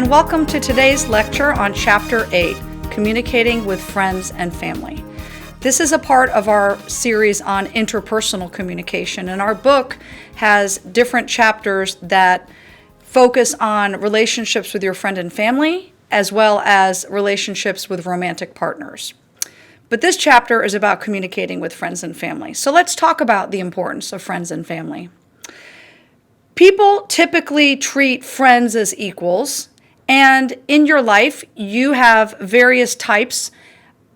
and welcome to today's lecture on Chapter 8, Communicating with Friends and Family. This is a part of our series on interpersonal communication, and our book has different chapters that focus on relationships with your friend and family, as well as relationships with romantic partners. But this chapter is about communicating with friends and family. So let's talk about the importance of friends and family. People typically treat friends as equals, and in your life, you have various types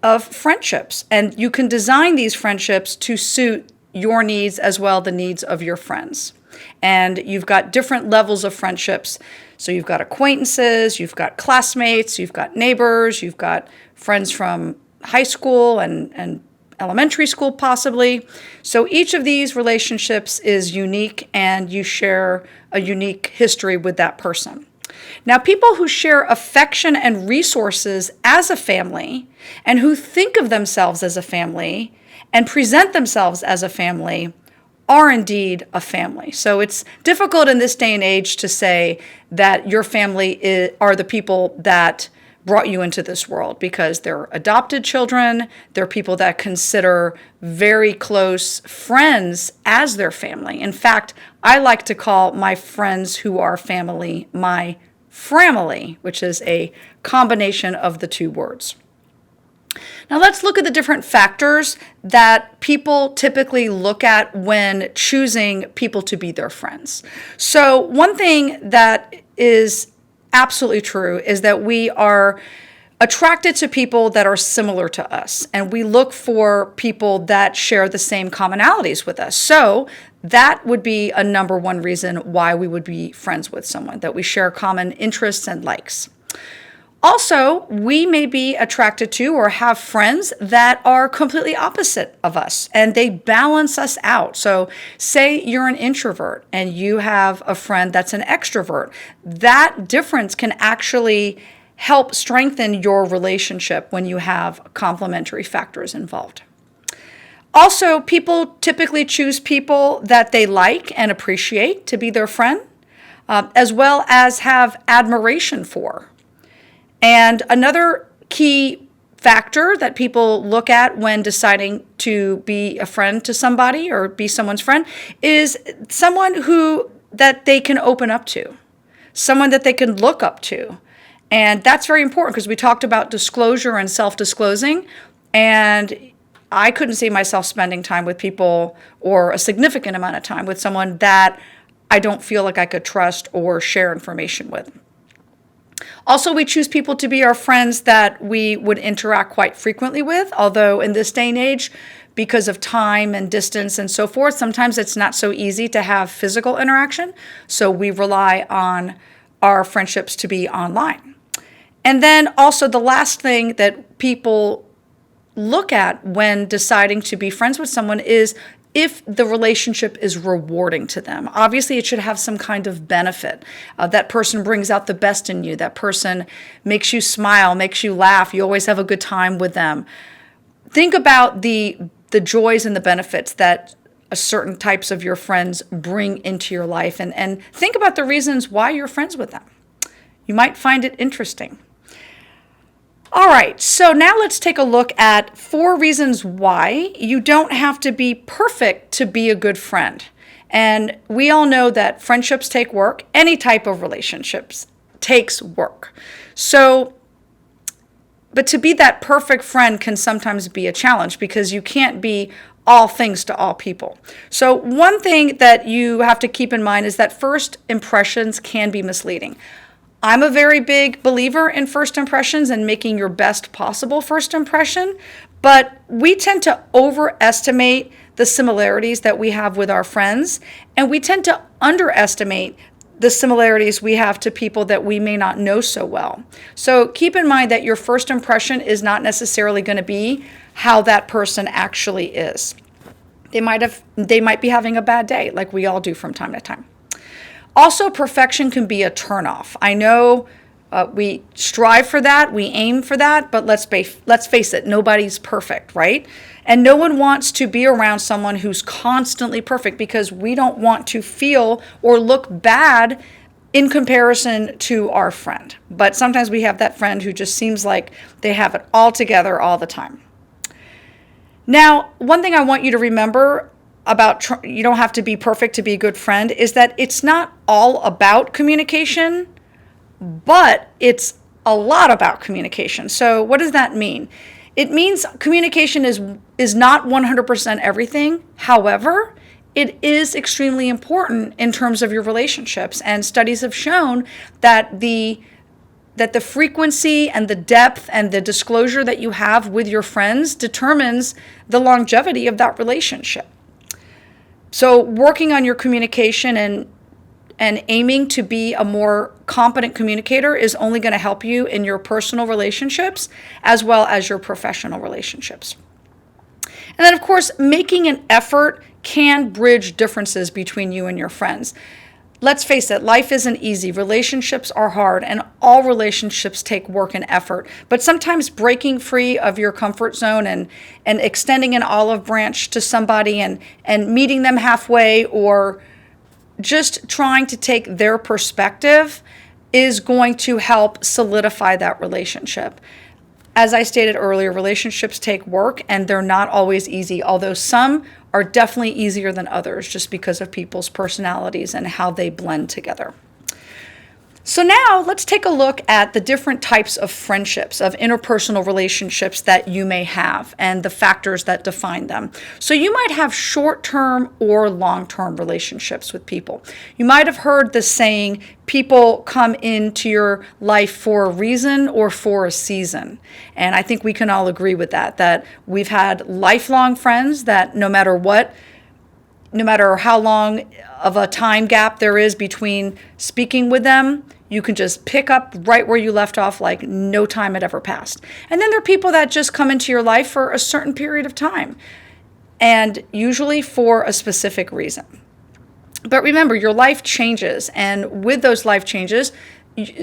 of friendships, and you can design these friendships to suit your needs as well as the needs of your friends. And you've got different levels of friendships. So you've got acquaintances, you've got classmates, you've got neighbors, you've got friends from high school and elementary school possibly. So each of these relationships is unique, and you share a unique history with that person. Now, people who share affection and resources as a family, and who think of themselves as a family and present themselves as a family, are indeed a family. So it's difficult in this day and age to say that your family are the people that brought you into this world, because they're adopted children, they're people that consider very close friends as their family. In fact, I like to call my friends who are family my framily, which is a combination of the two words. Now let's look at the different factors that people typically look at when choosing people to be their friends. So one thing that is absolutely true is that we are attracted to people that are similar to us, and we look for people that share the same commonalities with us. So that would be a number one reason why we would be friends with someone, that we share common interests and likes. Also, we may be attracted to or have friends that are completely opposite of us, and they balance us out. So say you're an introvert and you have a friend that's an extrovert. That difference can actually help strengthen your relationship when you have complementary factors involved. Also, people typically choose people that they like and appreciate to be their friend, as well as have admiration for. And another key factor that people look at when deciding to be a friend to somebody or be someone's friend is someone that they can open up to, someone that they can look up to. And that's very important, because we talked about disclosure and self-disclosing, and I couldn't see myself spending time with people, or a significant amount of time with someone that I don't feel like I could trust or share information with. Also, we choose people to be our friends that we would interact quite frequently with, although in this day and age, because of time and distance and so forth, sometimes it's not so easy to have physical interaction, so we rely on our friendships to be online. And then also the last thing that people look at when deciding to be friends with someone is if the relationship is rewarding to them. Obviously, it should have some kind of benefit. That person brings out the best in you. That person makes you smile, makes you laugh. You always have a good time with them. Think about the joys and the benefits that certain types of your friends bring into your life, and think about the reasons why you're friends with them. You might find it interesting. All right, so now let's take a look at 4 reasons why you don't have to be perfect to be a good friend. And we all know that friendships take work. Any type of relationships takes work. But to be that perfect friend can sometimes be a challenge, because you can't be all things to all people. So one thing that you have to keep in mind is that first impressions can be misleading. I'm a very big believer in first impressions and making your best possible first impression, but we tend to overestimate the similarities that we have with our friends, and we tend to underestimate the similarities we have to people that we may not know so well. So keep in mind that your first impression is not necessarily going to be how that person actually is. They might be having a bad day, like we all do from time to time. Also, perfection can be a turnoff. I know we strive for that, we aim for that, but let's face it, nobody's perfect, right? And no one wants to be around someone who's constantly perfect, because we don't want to feel or look bad in comparison to our friend. But sometimes we have that friend who just seems like they have it all together all the time. Now, one thing I want you to remember about you don't have to be perfect to be a good friend is that it's not all about communication, but it's a lot about communication. So what does that mean? It means communication is not 100% everything. However, it is extremely important in terms of your relationships. And studies have shown that the frequency and the depth and the disclosure that you have with your friends determines the longevity of that relationship. So working on your communication and aiming to be a more competent communicator is only going to help you in your personal relationships as well as your professional relationships. And then, of course, making an effort can bridge differences between you and your friends. Let's face it, life isn't easy. Relationships are hard, and all relationships take work and effort. But sometimes breaking free of your comfort zone and extending an olive branch to somebody and meeting them halfway, or just trying to take their perspective, is going to help solidify that relationship. As I stated earlier, relationships take work and they're not always easy, although some are definitely easier than others just because of people's personalities and how they blend together. So now let's take a look at the different types of friendships, of interpersonal relationships that you may have and the factors that define them. So you might have short-term or long-term relationships with people. You might have heard the saying, people come into your life for a reason or for a season. And I think we can all agree with that we've had lifelong friends that no matter how long of a time gap there is between speaking with them, you can just pick up right where you left off like no time had ever passed. And then there are people that just come into your life for a certain period of time, and usually for a specific reason. But remember, your life changes, and with those life changes,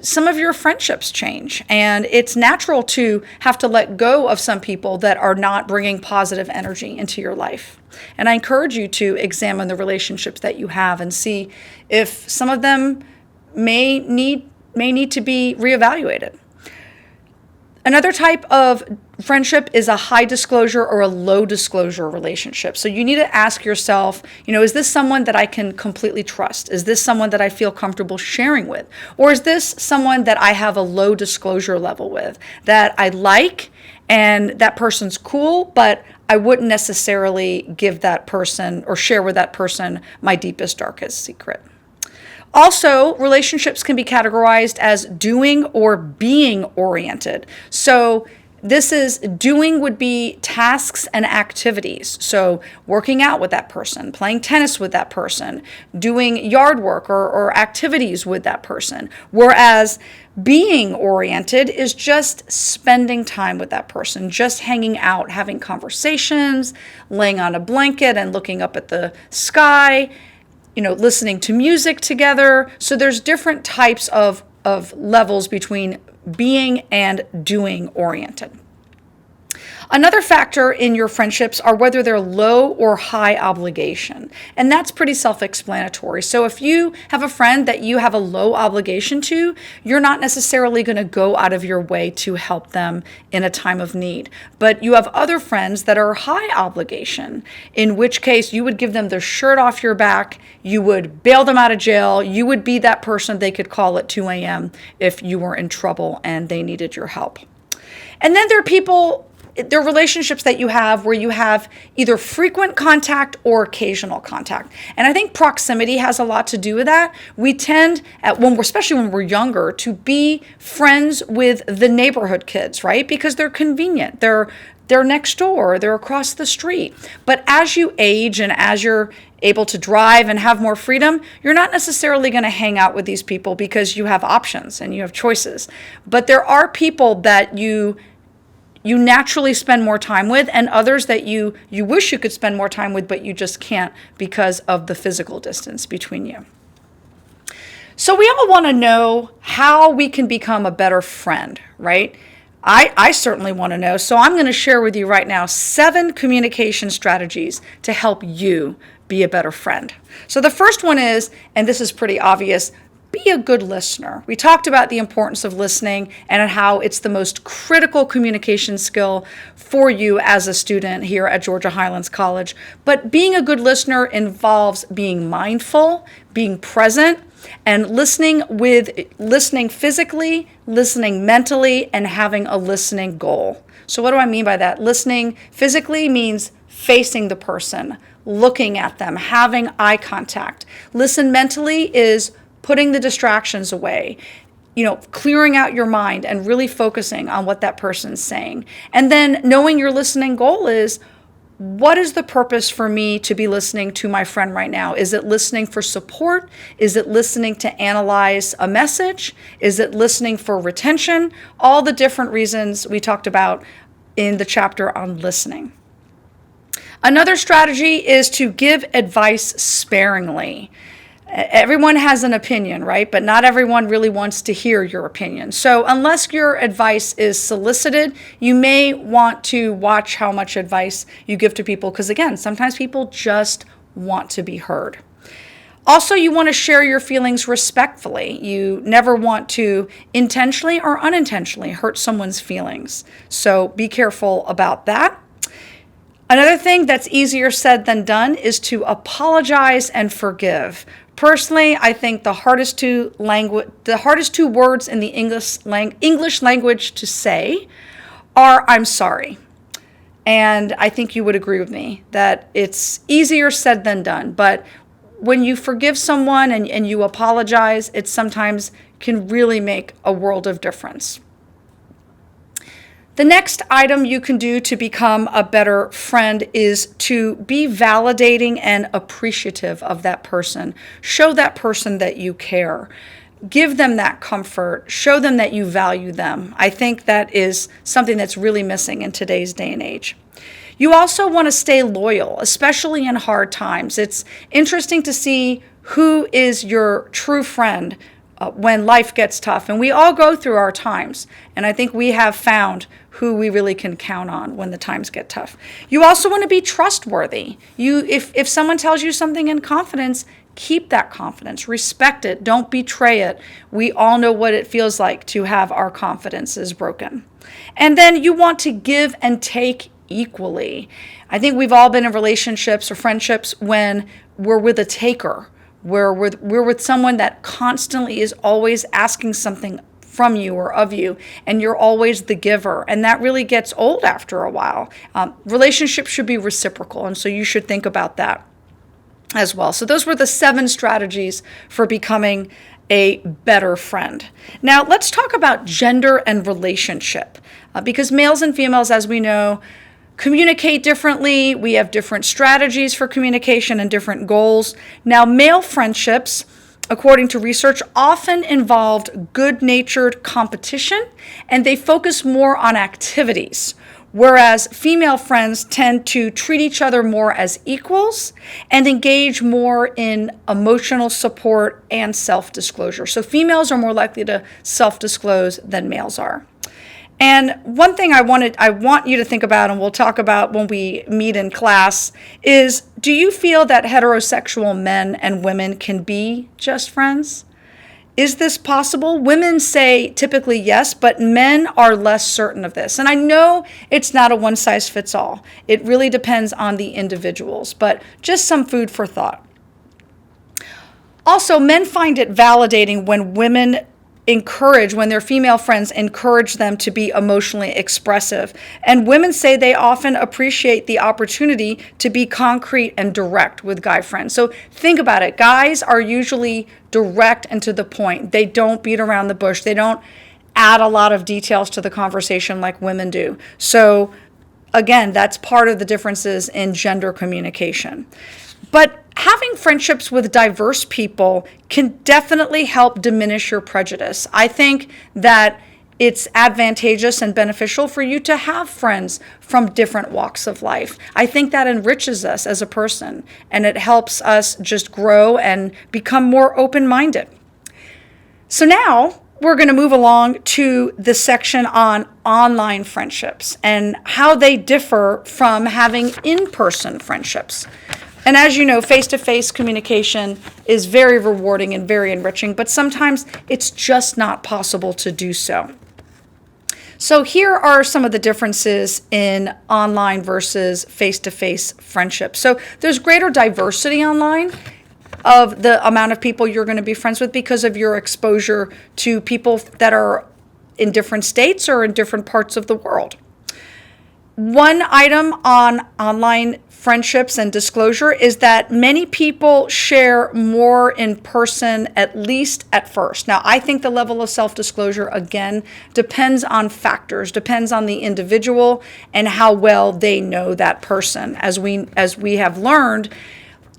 some of your friendships change, and it's natural to have to let go of some people that are not bringing positive energy into your life. And I encourage you to examine the relationships that you have and see if some of them may need to be reevaluated. Another type of friendship is a high disclosure or a low disclosure relationship. So you need to ask yourself, is this someone that I can completely trust? Is this someone that I feel comfortable sharing with? Or is this someone that I have a low disclosure level with, that I like and that person's cool, but I wouldn't necessarily give that person or share with that person my deepest, darkest secret? Also, relationships can be categorized as doing or being oriented. So doing would be tasks and activities. So working out with that person, playing tennis with that person, doing yard work or activities with that person. Whereas being oriented is just spending time with that person, just hanging out, having conversations, laying on a blanket and looking up at the sky, listening to music together. So there's different types of levels between being and doing oriented. Another factor in your friendships are whether they're low or high obligation. And that's pretty self-explanatory. So if you have a friend that you have a low obligation to, you're not necessarily going to go out of your way to help them in a time of need. But you have other friends that are high obligation, in which case you would give them the shirt off your back, you would bail them out of jail, you would be that person they could call at 2 a.m. if you were in trouble and they needed your help. And then there are relationships that you have where you have either frequent contact or occasional contact. And I think proximity has a lot to do with that. We tend, especially when we're younger, to be friends with the neighborhood kids, right? Because they're convenient. They're next door, they're across the street. But as you age and as you're able to drive and have more freedom, you're not necessarily going to hang out with these people because you have options and you have choices. But there are people that you naturally spend more time with, and others that you wish you could spend more time with, but you just can't because of the physical distance between you. So we all want to know how we can become a better friend, right? I certainly want to know. So I'm going to share with you right now 7 communication strategies to help you be a better friend. So the first one is, and this is pretty obvious, be a good listener. We talked about the importance of listening and how it's the most critical communication skill for you as a student here at Georgia Highlands College. But being a good listener involves being mindful, being present, and listening physically, listening mentally, and having a listening goal. So what do I mean by that? Listening physically means facing the person, looking at them, having eye contact. Listen mentally is putting the distractions away, clearing out your mind and really focusing on what that person's saying. And then knowing your listening goal is, what is the purpose for me to be listening to my friend right now? Is it listening for support? Is it listening to analyze a message? Is it listening for retention? All the different reasons we talked about in the chapter on listening. Another strategy is to give advice sparingly. Everyone has an opinion, right? But not everyone really wants to hear your opinion. So unless your advice is solicited, you may want to watch how much advice you give to people, because again, sometimes people just want to be heard. Also, you want to share your feelings respectfully. You never want to intentionally or unintentionally hurt someone's feelings. So be careful about that. Another thing that's easier said than done is to apologize and forgive. Personally, I think the hardest two words in the English language to say are "I'm sorry." And I think you would agree with me that it's easier said than done. But when you forgive someone and you apologize, it sometimes can really make a world of difference. The next item you can do to become a better friend is to be validating and appreciative of that person. Show that person that you care. Give them that comfort. Show them that you value them. I think that is something that's really missing in today's day and age. You also want to stay loyal, especially in hard times. It's interesting to see who is your true friend when life gets tough. And we all go through our times. And I think we have found who we really can count on when the times get tough. You also want to be trustworthy. If someone tells you something in confidence, keep that confidence, respect it, don't betray it. We all know what it feels like to have our confidences broken. And then you want to give and take equally. I think we've all been in relationships or friendships when we're with a taker, where we're with someone that constantly is always asking something from you or of you, and you're always the giver. And that really gets old after a while. Relationships should be reciprocal, and so you should think about that as well. So those were the 7 strategies for becoming a better friend. Now let's talk about gender and relationship, because males and females, as we know, communicate differently. We have different strategies for communication and different goals. Now, male friendships, according to research, often involved good-natured competition, and they focus more on activities, whereas female friends tend to treat each other more as equals and engage more in emotional support and self-disclosure. So females are more likely to self-disclose than males are. And one thing I want you to think about, and we'll talk about when we meet in class, is, do you feel that heterosexual men and women can be just friends? Is this possible? Women say typically yes, but men are less certain of this. And I know it's not a one-size-fits-all. It really depends on the individuals, but just some food for thought. Also, men find it validating when their female friends encourage them to be emotionally expressive. And women say they often appreciate the opportunity to be concrete and direct with guy friends. So think about it. Guys are usually direct and to the point. They don't beat around the bush. They don't add a lot of details to the conversation like women do. So again, that's part of the differences in gender communication. But having friendships with diverse people can definitely help diminish your prejudice. I think that it's advantageous and beneficial for you to have friends from different walks of life. I think that enriches us as a person, and it helps us just grow and become more open-minded. So now we're going to move along to the section on online friendships and how they differ from having in-person friendships. And as you know, face-to-face communication is very rewarding and very enriching, but sometimes it's just not possible to do so. So here are some of the differences in online versus face-to-face friendships. So there's greater diversity online of the amount of people you're going to be friends with because of your exposure to people that are in different states or in different parts of the world. One item on online friendships and disclosure is that many people share more in person, at least at first. Now, I think the level of self-disclosure, again, depends on factors, depends on the individual and how well they know that person. As we have learned,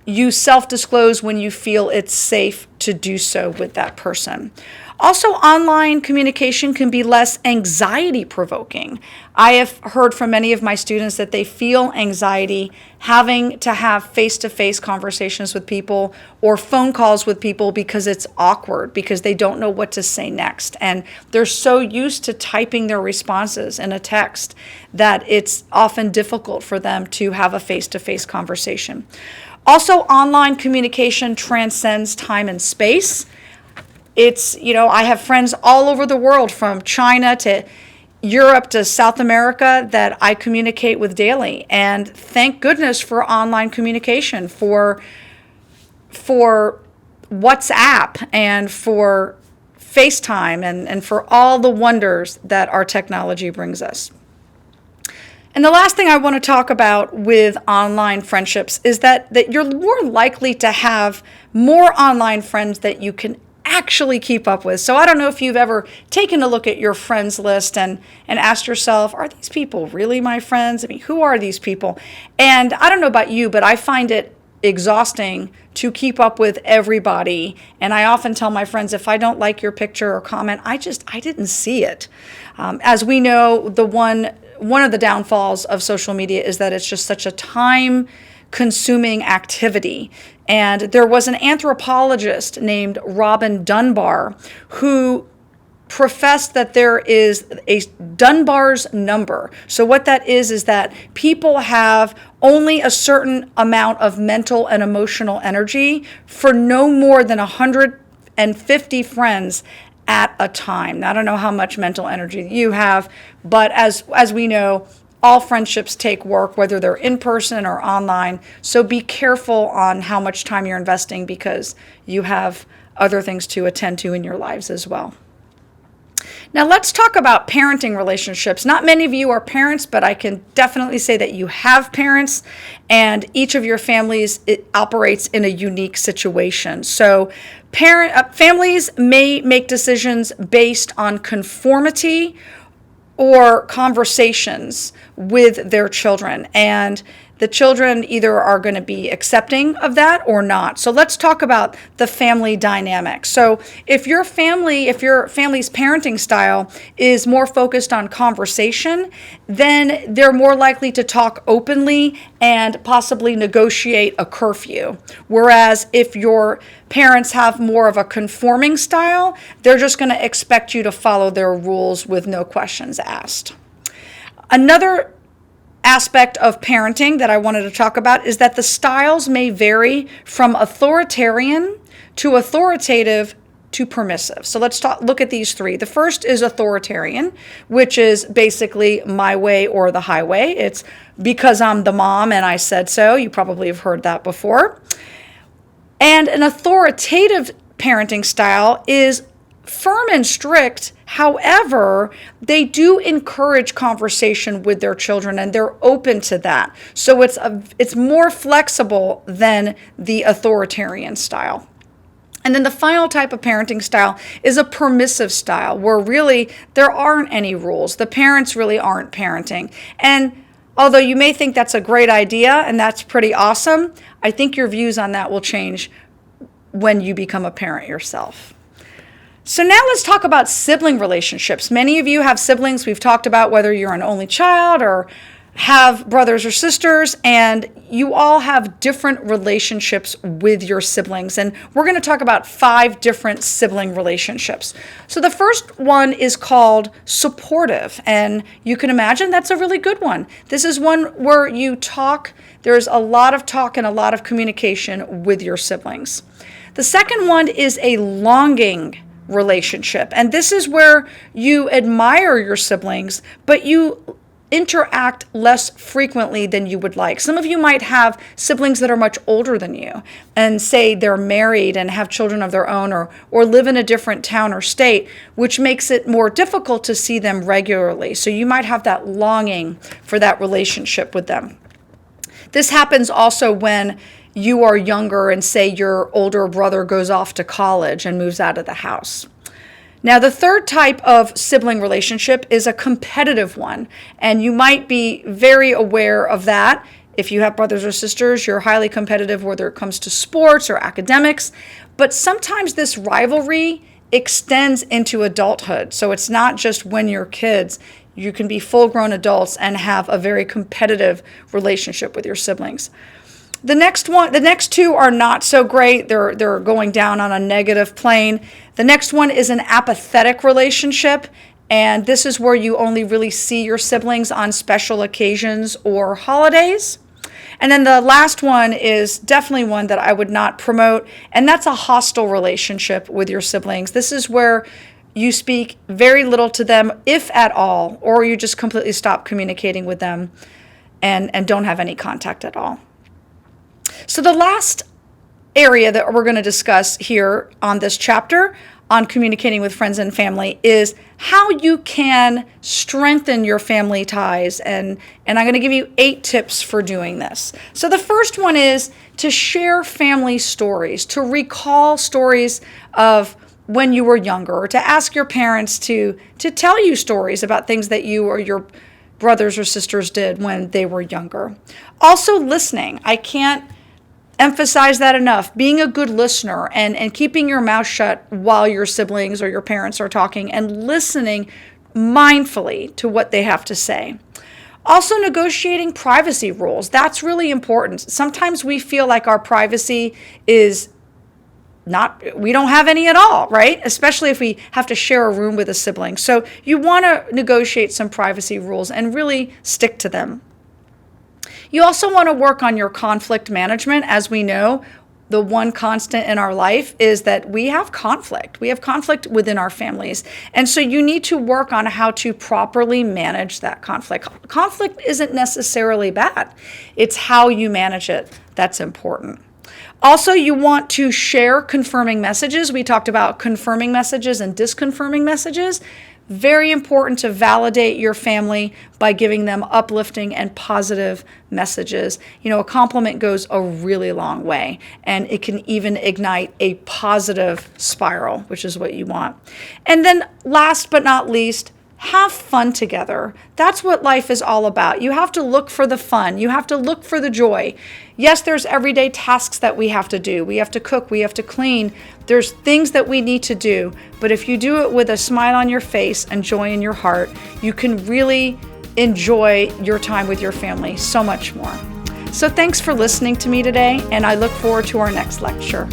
you self-disclose when you feel it's safe to do so with that person. Also, online communication can be less anxiety-provoking. I have heard from many of my students that they feel anxiety having to have face-to-face conversations with people or phone calls with people because it's awkward, because they don't know what to say next. And they're so used to typing their responses in a text that it's often difficult for them to have a face-to-face conversation. Also, online communication transcends time and space. I have friends all over the world, from China to Europe to South America, that I communicate with daily. And thank goodness for online communication, for WhatsApp and for FaceTime and for all the wonders that our technology brings us. And the last thing I want to talk about with online friendships is that you're more likely to have more online friends that you can actually keep up with. So I don't know if you've ever taken a look at your friends list and asked yourself, are these people really my friends? I mean, who are these people? And I don't know about you, but I find it exhausting to keep up with everybody. And I often tell my friends, if I don't like your picture or comment, I didn't see it. As we know, one of the downfalls of social media is that it's just such a time-consuming activity. And there was an anthropologist named Robin Dunbar who professed that there is a Dunbar's number. So what that is that people have only a certain amount of mental and emotional energy for no more than 150 friends at a time. Now, I don't know how much mental energy you have, but as we know, all friendships take work, whether they're in person or online. So be careful on how much time you're investing, because you have other things to attend to in your lives as well. Now let's talk about parenting relationships. Not many of you are parents, but I can definitely say that you have parents, and each of your families operates in a unique situation. So families may make decisions based on conformity or conversations with their children, and the children either are going to be accepting of that or not. So let's talk about the family dynamic. So if your family's parenting style is more focused on conversation, then they're more likely to talk openly and possibly negotiate a curfew. Whereas if your parents have more of a conforming style, they're just going to expect you to follow their rules with no questions asked. Another aspect of parenting that I wanted to talk about is that the styles may vary from authoritarian to authoritative to permissive. So let's look at these three. The first is authoritarian, which is basically my way or the highway. It's because I'm the mom and I said so. You probably have heard that before. And an authoritative parenting style is firm and strict. However, they do encourage conversation with their children, and they're open to that. So it's more flexible than the authoritarian style. And then the final type of parenting style is a permissive style, where really there aren't any rules. The parents really aren't parenting. And although you may think that's a great idea and that's pretty awesome, I think your views on that will change when you become a parent yourself. So now let's talk about sibling relationships. Many of you have siblings. We've talked about whether you're an only child or have brothers or sisters, and you all have different relationships with your siblings. And we're going to talk about 5 different sibling relationships. So the first one is called supportive, and you can imagine that's a really good one. This is one where you talk, there's a lot of talk and a lot of communication with your siblings. The second one is a longing relationship, and this is where you admire your siblings, but you interact less frequently than you would like. Some of you might have siblings that are much older than you and say they're married and have children of their own, or live in a different town or state, which makes it more difficult to see them regularly. So you might have that longing for that relationship with them. This happens also when you are younger and say your older brother goes off to college and moves out of the house. Now, the third type of sibling relationship is a competitive one, and you might be very aware of that. If you have brothers or sisters, you're highly competitive, whether it comes to sports or academics, but sometimes this rivalry extends into adulthood. So it's not just when you're kids. You can be full-grown adults and have a very competitive relationship with your siblings. The next 2 are not so great. They're going down on a negative plane. The next one is an apathetic relationship, and this is where you only really see your siblings on special occasions or holidays. And then the last one is definitely one that I would not promote, and that's a hostile relationship with your siblings. This is where you speak very little to them, if at all, or you just completely stop communicating with them and don't have any contact at all. So the last area that we're going to discuss here on this chapter on communicating with friends and family is how you can strengthen your family ties. And I'm going to give you 8 tips for doing this. So the first one is to share family stories, to recall stories of when you were younger, or to ask your parents to tell you stories about things that you or your brothers or sisters did when they were younger. Also listening. I can't emphasize that enough. Being a good listener and keeping your mouth shut while your siblings or your parents are talking and listening mindfully to what they have to say. Also negotiating privacy rules. That's really important. Sometimes we feel like our privacy is we don't have any at all, right? Especially if we have to share a room with a sibling. So you want to negotiate some privacy rules and really stick to them. You also want to work on your conflict management. As we know, the one constant in our life is that we have conflict. We have conflict within our families. And so you need to work on how to properly manage that conflict. Conflict isn't necessarily bad. It's how you manage it that's important. Also, you want to share confirming messages. We talked about confirming messages and disconfirming messages. Very important to validate your family by giving them uplifting and positive messages. You know, a compliment goes a really long way, and it can even ignite a positive spiral, which is what you want. And then last but not least, have fun together. That's what life is all about. You have to look for the fun. You have to look for the joy. Yes, there's everyday tasks that we have to do. We have to cook. We have to clean. There's things that we need to do. But if you do it with a smile on your face and joy in your heart, you can really enjoy your time with your family so much more. So thanks for listening to me today, and I look forward to our next lecture.